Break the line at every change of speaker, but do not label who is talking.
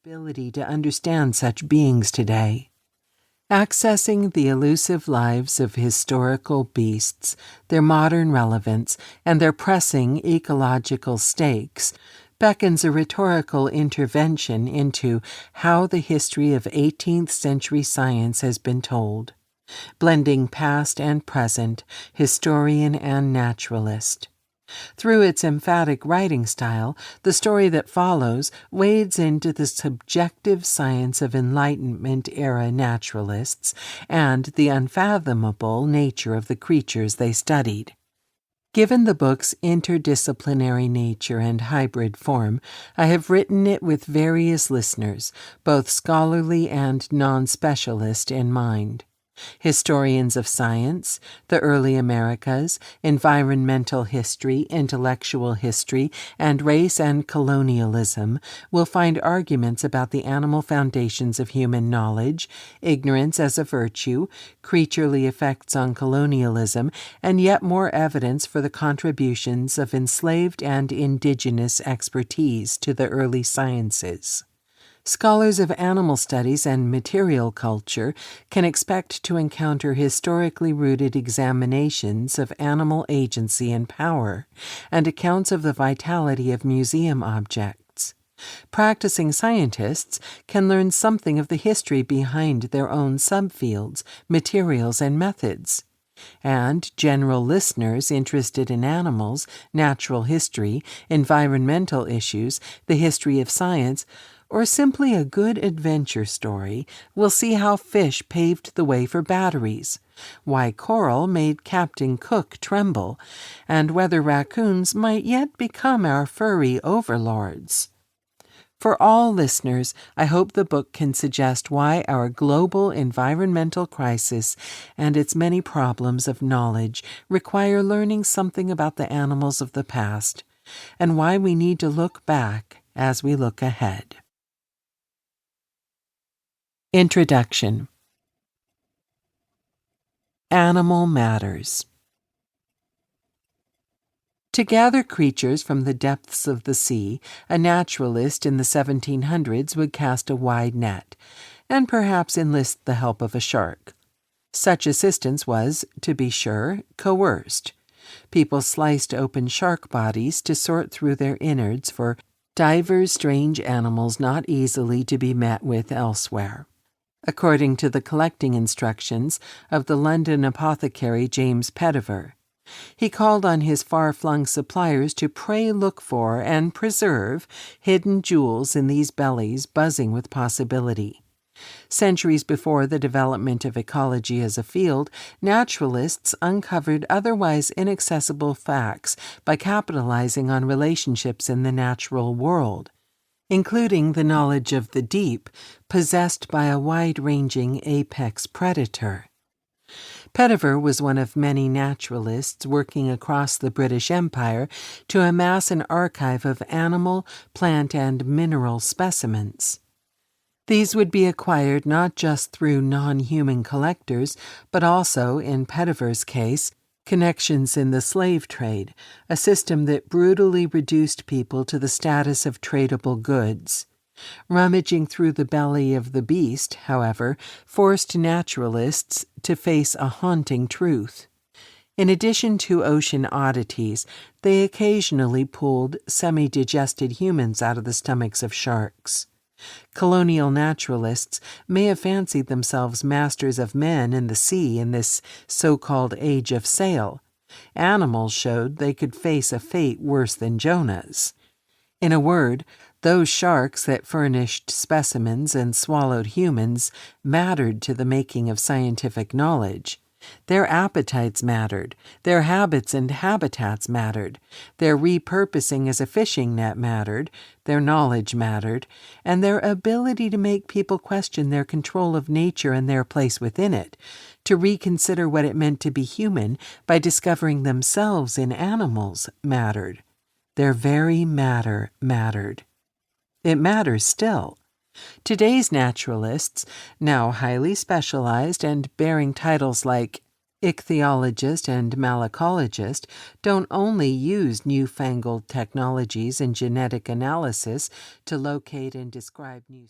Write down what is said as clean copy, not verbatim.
ability to understand such beings today. Accessing the elusive lives of historical beasts, their modern relevance, and their pressing ecological stakes beckons a rhetorical intervention into how the history of 18th-century science has been told, blending past and present, historian and naturalist. Through its emphatic writing style, the story that follows wades into the subjective science of Enlightenment-era naturalists and the unfathomable nature of the creatures they studied. Given the book's interdisciplinary nature and hybrid form, I have written it with various listeners, both scholarly and non-specialist, in mind. Historians of science, the early Americas, environmental history, intellectual history, and race and colonialism will find arguments about the animal foundations of human knowledge, ignorance as a virtue, creaturely effects on colonialism, and yet more evidence for the contributions of enslaved and indigenous expertise to the early sciences. Scholars of animal studies and material culture can expect to encounter historically rooted examinations of animal agency and power, and accounts of the vitality of museum objects. Practicing scientists can learn something of the history behind their own subfields, materials, and methods. And general listeners interested in animals, natural history, environmental issues, the history of science, or simply a good adventure story, will see how fish paved the way for batteries, why coral made Captain Cook tremble, and whether raccoons might yet become our furry overlords. For all listeners, I hope the book can suggest why our global environmental crisis and its many problems of knowledge require learning something about the animals of the past, and why we need to look back as we look ahead. Introduction. Animal Matters. To gather creatures from the depths of the sea, a naturalist in the 1700s would cast a wide net, and perhaps enlist the help of a shark. Such assistance was, to be sure, coerced. People sliced open shark bodies to sort through their innards for divers strange animals not easily to be met with elsewhere. According to the collecting instructions of the London apothecary James Petiver, he called on his far-flung suppliers to pray, look for, and preserve hidden jewels in these bellies buzzing with possibility. Centuries before the development of ecology as a field, naturalists uncovered otherwise inaccessible facts by capitalizing on relationships in the natural world, including the knowledge of the deep possessed by a wide-ranging apex predator. Petiver was one of many naturalists working across the British Empire to amass an archive of animal, plant, and mineral specimens. These would be acquired not just through non-human collectors, but also, in Petiver's case, connections in the slave trade, a system that brutally reduced people to the status of tradable goods. Rummaging through the belly of the beast, however, forced naturalists to face a haunting truth. In addition to ocean oddities, they occasionally pulled semi-digested humans out of the stomachs of sharks. Colonial naturalists may have fancied themselves masters of men and the sea in this so-called age of sail. Animals showed they could face a fate worse than Jonah's. In a word, those sharks that furnished specimens and swallowed humans mattered to the making of scientific knowledge. Their appetites mattered, their habits and habitats mattered, their repurposing as a fishing net mattered, their knowledge mattered, and their ability to make people question their control of nature and their place within it, to reconsider what it meant to be human by discovering themselves in animals mattered. Their very matter mattered. It matters still. Today's naturalists, now highly specialized and bearing titles like Ichthyologist and malacologist don't only use newfangled technologies in genetic analysis to locate and describe new